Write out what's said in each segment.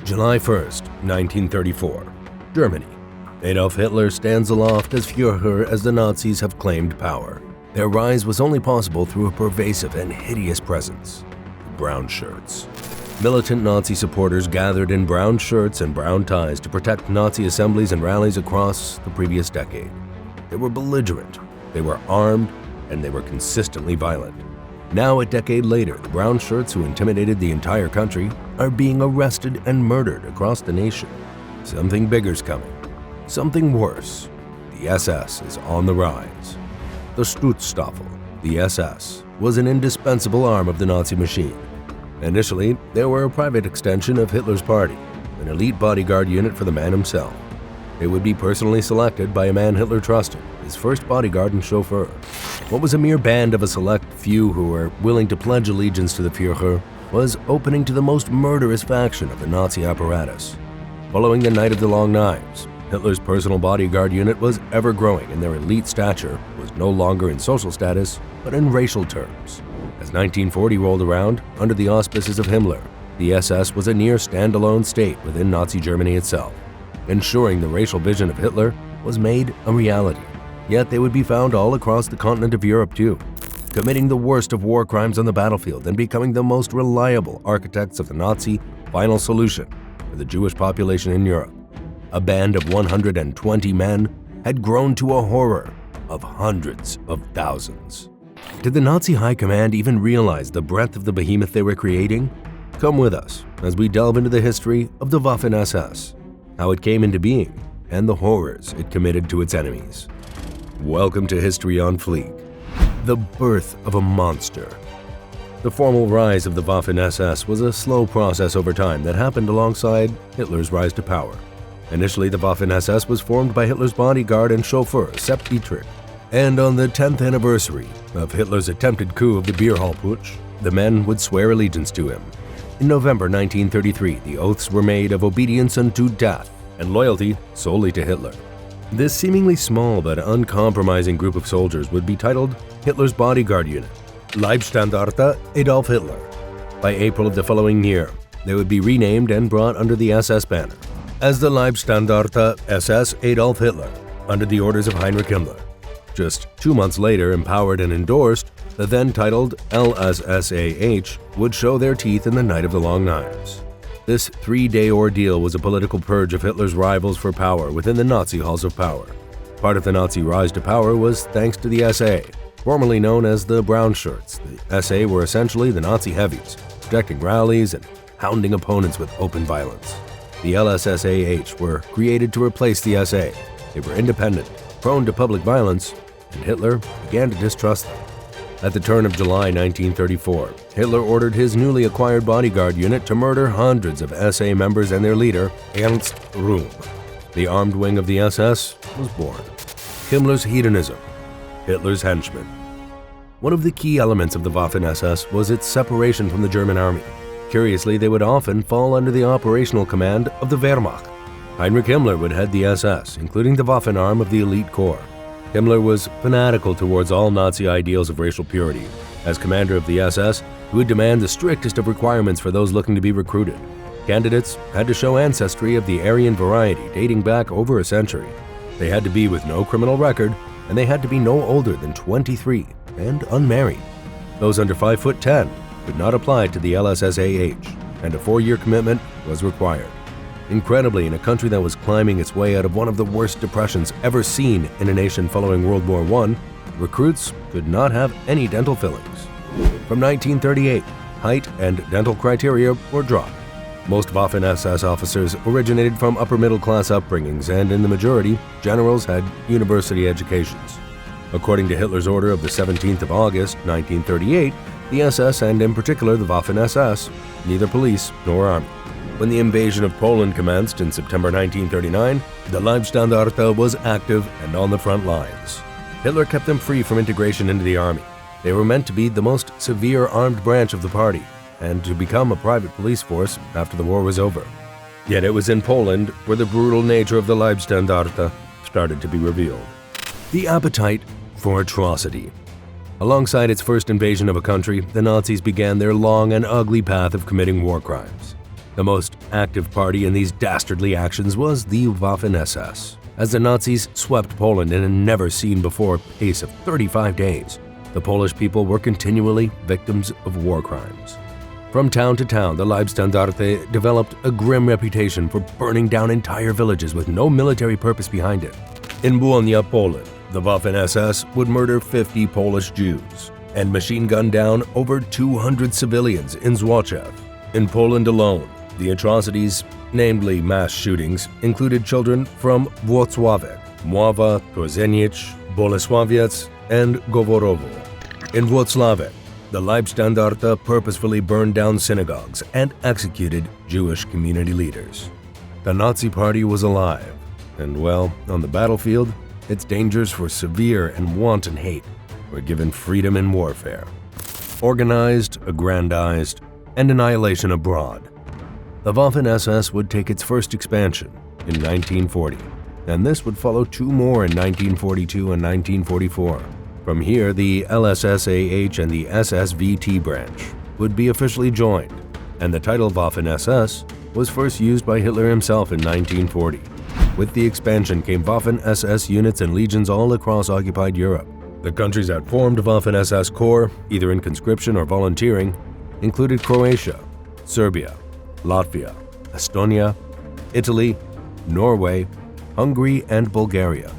July 1st, 1934. Germany. Adolf Hitler stands aloft as Fuhrer as the Nazis have claimed power. Their rise was only possible through a pervasive and hideous presence: the Brownshirts. Militant Nazi supporters gathered in brown shirts and brown ties to protect Nazi assemblies and rallies across the previous decade. They were belligerent, they were armed, and they were consistently violent. Now, a decade later, the Brownshirts who intimidated the entire country are being arrested and murdered across the nation. Something bigger's coming. Something worse. The SS is on the rise. The Schutzstaffel, the SS, was an indispensable arm of the Nazi machine. Initially, they were a private extension of Hitler's party, an elite bodyguard unit for the man himself. They would be personally selected by a man Hitler trusted, his first bodyguard and chauffeur. What was a mere band of a select few who were willing to pledge allegiance to the Fuhrer was opening to the most murderous faction of the Nazi apparatus. Following the Night of the Long Knives, Hitler's personal bodyguard unit was ever growing, and their elite stature was no longer in social status, but in racial terms. As 1940 rolled around, under the auspices of Himmler, the SS was a near standalone state within Nazi Germany itself. Ensuring the racial vision of Hitler was made a reality. Yet they would be found all across the continent of Europe too, committing the worst of war crimes on the battlefield and becoming the most reliable architects of the Nazi final solution for the Jewish population in Europe. A band of 120 men had grown to a horror of hundreds of thousands. Did the Nazi high command even realize the breadth of the behemoth they were creating? Come with us as we delve into the history of the Waffen SS, how it came into being, and the horrors it committed to its enemies. Welcome to History on Fleek, the birth of a monster. The formal rise of the Waffen SS was a slow process over time that happened alongside Hitler's rise to power. Initially, the Waffen SS was formed by Hitler's bodyguard and chauffeur, Sepp Dietrich, and on the 10th anniversary of Hitler's attempted coup of the Beer Hall Putsch, the men would swear allegiance to him. In November 1933, the oaths were made of obedience unto death and loyalty solely to Hitler. This seemingly small but uncompromising group of soldiers would be titled Hitler's Bodyguard Unit, Leibstandarte Adolf Hitler. By April of the following year, they would be renamed and brought under the SS banner as the Leibstandarte SS Adolf Hitler, under the orders of Heinrich Himmler. Just 2 months later, empowered and endorsed, the then titled LSSAH would show their teeth in the Night of the Long Knives. This 3-day ordeal was a political purge of Hitler's rivals for power within the Nazi halls of power. Part of the Nazi rise to power was thanks to the SA, formerly known as the Brownshirts. The SA were essentially the Nazi heavies, protecting rallies and hounding opponents with open violence. The LSSAH were created to replace the SA. They were independent, prone to public violence, and Hitler began to distrust them. At the turn of July 1934, Hitler ordered his newly acquired bodyguard unit to murder hundreds of SA members and their leader, Ernst Röhm. The armed wing of the SS was born. Himmler's hedonism, Hitler's henchmen. One of the key elements of the Waffen SS was its separation from the German army. Curiously, they would often fall under the operational command of the Wehrmacht. Heinrich Himmler would head the SS, including the Waffen arm of the elite corps. Himmler was fanatical towards all Nazi ideals of racial purity. As commander of the SS, he would demand the strictest of requirements for those looking to be recruited. Candidates had to show ancestry of the Aryan variety dating back over a century. They had to be with no criminal record, and they had to be no older than 23 and unmarried. Those under 5'10" could not apply to the LSSAH, and a 4-year commitment was required. Incredibly, in a country that was climbing its way out of one of the worst depressions ever seen in a nation following World War I, recruits could not have any dental fillings. From 1938, height and dental criteria were dropped. Most Waffen SS officers originated from upper-middle-class upbringings, and in the majority, generals had university educations. According to Hitler's order of the 17th of August, 1938, the SS, and in particular the Waffen SS, neither police nor army. When the invasion of Poland commenced in September 1939, the Leibstandarte was active and on the front lines. Hitler kept them free from integration into the army. They were meant to be the most severe armed branch of the party, and to become a private police force after the war was over. Yet it was in Poland where the brutal nature of the Leibstandarte started to be revealed. The appetite for atrocity. Alongside its first invasion of a country, the Nazis began their long and ugly path of committing war crimes. The most active party in these dastardly actions was the Waffen SS. As the Nazis swept Poland in a never-seen-before pace of 35 days, the Polish people were continually victims of war crimes. From town to town, the Leibstandarte developed a grim reputation for burning down entire villages with no military purpose behind it. In Błonia, Poland, the Waffen SS would murder 50 Polish Jews and machine gun down over 200 civilians in Złoczew. In Poland alone, the atrocities, namely mass shootings, included children from Włocławek, Mława, Korzeniec, Bolesławiec, and Goworowo. In Włocławek, the Leibstandarte purposefully burned down synagogues and executed Jewish community leaders. The Nazi Party was alive, and well, on the battlefield, its dangers for severe and wanton hate were given freedom in warfare. Organized, aggrandized, and annihilation abroad. The Waffen SS would take its first expansion in 1940, and this would follow two more in 1942 and 1944. From here, the LSSAH and the SSVT branch would be officially joined, and the title Waffen SS was first used by Hitler himself in 1940. With the expansion came Waffen SS units and legions all across occupied Europe. The countries that formed Waffen SS Corps, either in conscription or volunteering, included Croatia, Serbia, Latvia, Estonia, Italy, Norway, Hungary, and Bulgaria.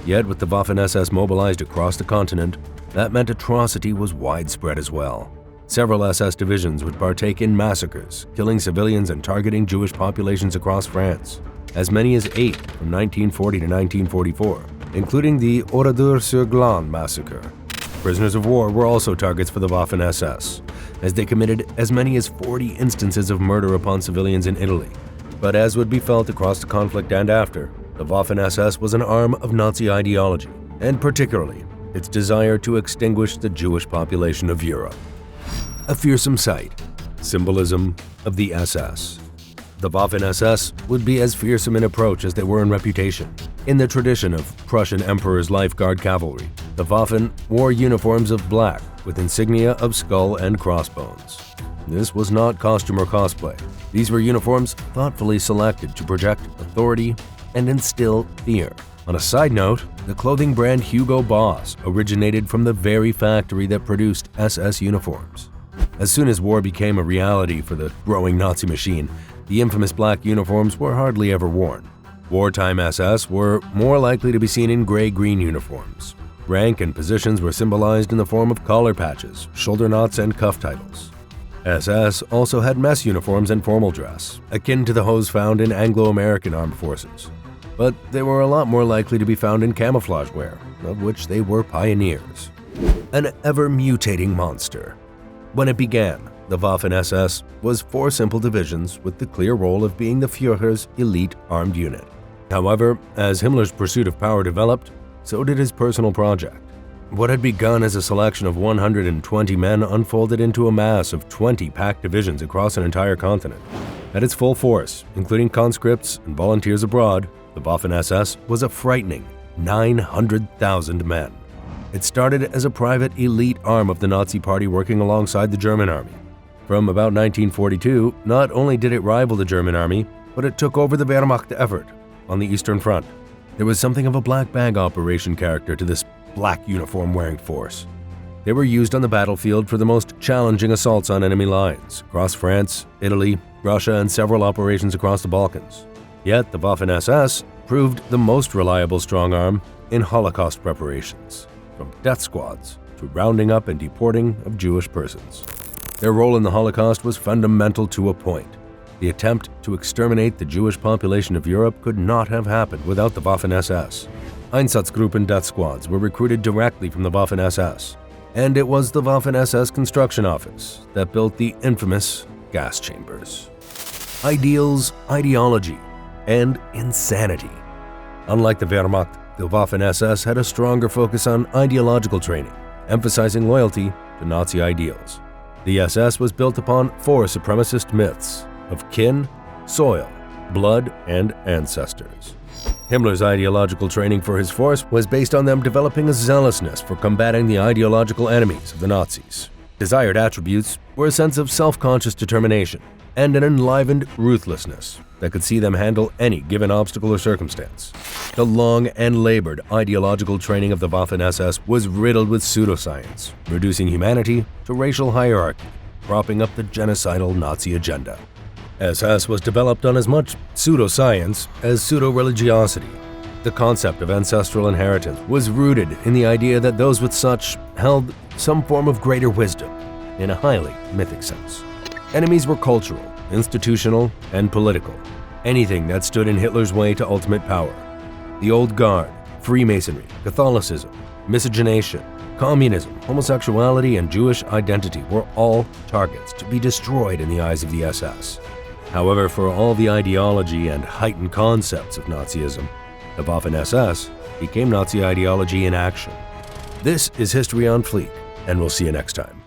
Yet with the Waffen SS mobilized across the continent, that meant atrocity was widespread as well. Several SS divisions would partake in massacres, killing civilians and targeting Jewish populations across France. As many as 8 from 1940 to 1944, including the Oradour-sur-Glane massacre. Prisoners of war were also targets for the Waffen SS, as they committed as many as 40 instances of murder upon civilians in Italy. But as would be felt across the conflict and after, the Waffen SS was an arm of Nazi ideology, and particularly its desire to extinguish the Jewish population of Europe. A fearsome sight, symbolism of the SS. The Waffen SS would be as fearsome in approach as they were in reputation. In the tradition of Prussian Emperor's Life Guard cavalry, the Waffen wore uniforms of black with insignia of skull and crossbones. This was not costume or cosplay. These were uniforms thoughtfully selected to project authority and instill fear. On a side note, the clothing brand Hugo Boss originated from the very factory that produced SS uniforms. As soon as war became a reality for the growing Nazi machine, the infamous black uniforms were hardly ever worn. Wartime SS were more likely to be seen in gray-green uniforms. Rank and positions were symbolized in the form of collar patches, shoulder knots, and cuff titles. SS also had mess uniforms and formal dress, akin to the hose found in Anglo-American armed forces. But they were a lot more likely to be found in camouflage wear, of which they were pioneers. An ever-mutating monster. When it began, the Waffen SS was 4 simple divisions with the clear role of being the Führer's elite armed unit. However, as Himmler's pursuit of power developed, so did his personal project. What had begun as a selection of 120 men unfolded into a mass of 20 packed divisions across an entire continent. At its full force, including conscripts and volunteers abroad, the Waffen SS was a frightening 900,000 men. It started as a private elite arm of the Nazi Party working alongside the German army. From about 1942, not only did it rival the German army, but it took over the Wehrmacht effort on the Eastern Front. There was something of a black bag operation character to this black uniform-wearing force. They were used on the battlefield for the most challenging assaults on enemy lines, across France, Italy, Russia, and several operations across the Balkans. Yet the Waffen SS proved the most reliable strong arm in Holocaust preparations, from death squads to rounding up and deporting of Jewish persons. Their role in the Holocaust was fundamental to a point. The attempt to exterminate the Jewish population of Europe could not have happened without the Waffen SS. Einsatzgruppen death squads were recruited directly from the Waffen SS, and it was the Waffen SS construction office that built the infamous gas chambers. Ideals, ideology, and insanity. Unlike the Wehrmacht, the Waffen SS had a stronger focus on ideological training, emphasizing loyalty to Nazi ideals. The SS was built upon 4 supremacist myths of kin, soil, blood, and ancestors. Himmler's ideological training for his force was based on them developing a zealousness for combating the ideological enemies of the Nazis. Desired attributes were a sense of self-conscious determination, and an enlivened ruthlessness that could see them handle any given obstacle or circumstance. The long and labored ideological training of the Waffen SS was riddled with pseudoscience, reducing humanity to racial hierarchy, propping up the genocidal Nazi agenda. SS was developed on as much pseudoscience as pseudo-religiosity. The concept of ancestral inheritance was rooted in the idea that those with such held some form of greater wisdom, in a highly mythic sense. Enemies were cultural, institutional, and political, anything that stood in Hitler's way to ultimate power. The Old Guard, Freemasonry, Catholicism, miscegenation, communism, homosexuality, and Jewish identity were all targets to be destroyed in the eyes of the SS. However, for all the ideology and heightened concepts of Nazism, the Waffen SS became Nazi ideology in action. This is History on Fleek, and we'll see you next time.